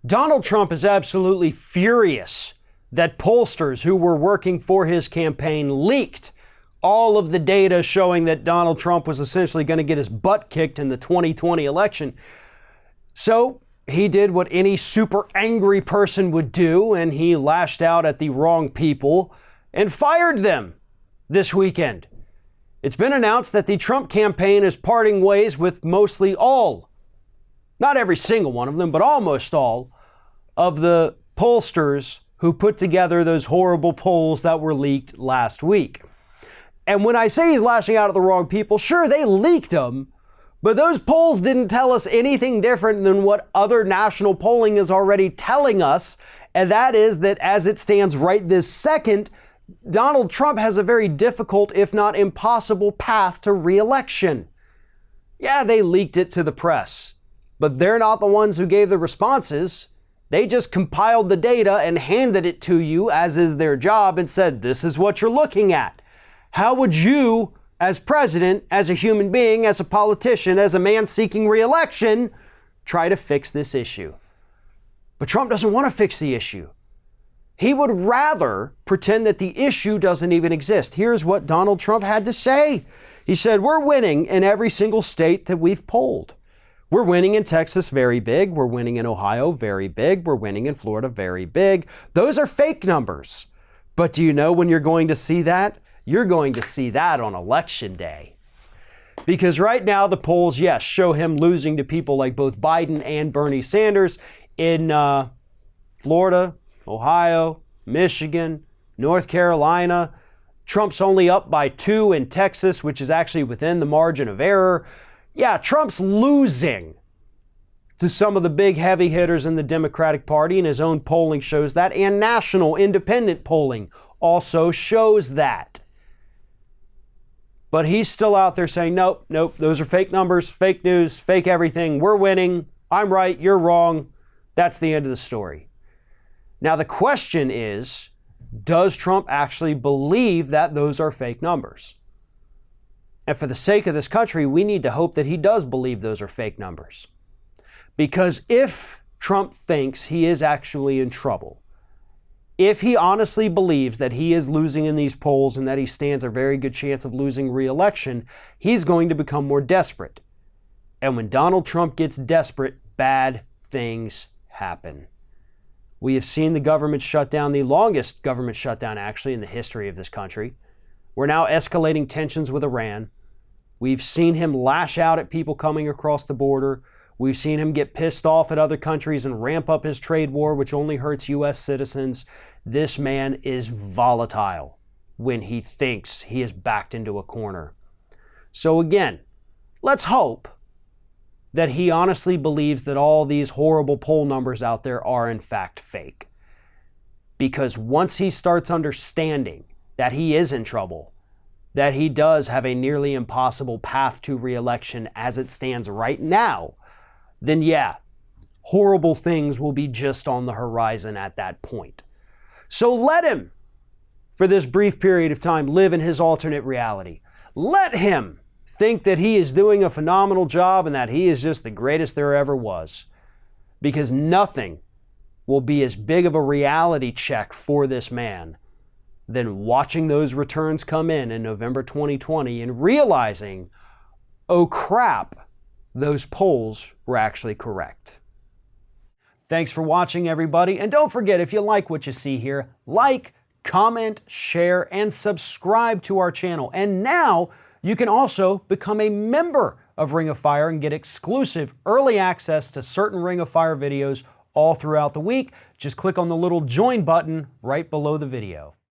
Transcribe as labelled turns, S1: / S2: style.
S1: Donald Trump is absolutely furious that pollsters who were working for his campaign leaked all of the data showing that Donald Trump was essentially going to get his butt kicked in the 2020 election. So he did what any super angry person would do, and he lashed out at the wrong people and fired them this weekend. It's been announced that the Trump campaign is parting ways with mostly all, not every single one of them, but almost all of the pollsters who put together those horrible polls that were leaked last week. And when I say he's lashing out at the wrong people, sure, they leaked them, but those polls didn't tell us anything different than what other national polling is already telling us, and that is that as it stands right this second, Donald Trump has a very difficult, if not impossible, path to re-election. Yeah, they leaked it to the press, but they're not the ones who gave the responses. They just compiled the data and handed it to you, as is their job, and said, this is what you're looking at. How would you, as president, as a human being, as a politician, as a man seeking re-election, try to fix this issue? But Trump doesn't want to fix the issue. He would rather pretend that the issue doesn't even exist. Here's what Donald Trump had to say. He said, we're winning in every single state that we've polled. We're winning in Texas, very big. We're winning in Ohio, very big. We're winning in Florida, very big. Those are fake numbers. But do you know when you're going to see that? You're going to see that on election day. Because right now the polls, yes, show him losing to people like both Biden and Bernie Sanders in Florida, Ohio, Michigan, North Carolina. Trump's only up by 2 in Texas, which is actually within the margin of error. Yeah, Trump's losing to some of the big heavy hitters in the Democratic Party, and his own polling shows that, and national independent polling also shows that. But he's still out there saying, nope, those are fake numbers, fake news, fake everything. We're winning. I'm right. You're wrong. That's the end of the story. Now, the question is, does Trump actually believe that those are fake numbers? And for the sake of this country, we need to hope that he does believe those are fake numbers. Because if Trump thinks he is actually in trouble, if he honestly believes that he is losing in these polls and that he stands a very good chance of losing re-election, he's going to become more desperate. And when Donald Trump gets desperate, bad things happen. We have seen the government shut down, the longest government shutdown actually in the history of this country. We're now escalating tensions with Iran. We've seen him lash out at people coming across the border. We've seen him get pissed off at other countries and ramp up his trade war, which only hurts U.S. citizens. This man is volatile when he thinks he is backed into a corner. So again, let's hope that he honestly believes that all these horrible poll numbers out there are in fact fake. Because once he starts understanding that he is in trouble, that he does have a nearly impossible path to re-election as it stands right now, then yeah, horrible things will be just on the horizon at that point. So let him, for this brief period of time, live in his alternate reality. Let him think that he is doing a phenomenal job and that he is just the greatest there ever was. Because nothing will be as big of a reality check for this man than watching those returns come in November 2020 and realizing, oh crap, those polls were actually correct. Thanks for watching, everybody. And don't forget, if you like what you see here, like, comment, share, and subscribe to our channel. And now you can also become a member of Ring of Fire and get exclusive early access to certain Ring of Fire videos all throughout the week. Just click on the little join button right below the video.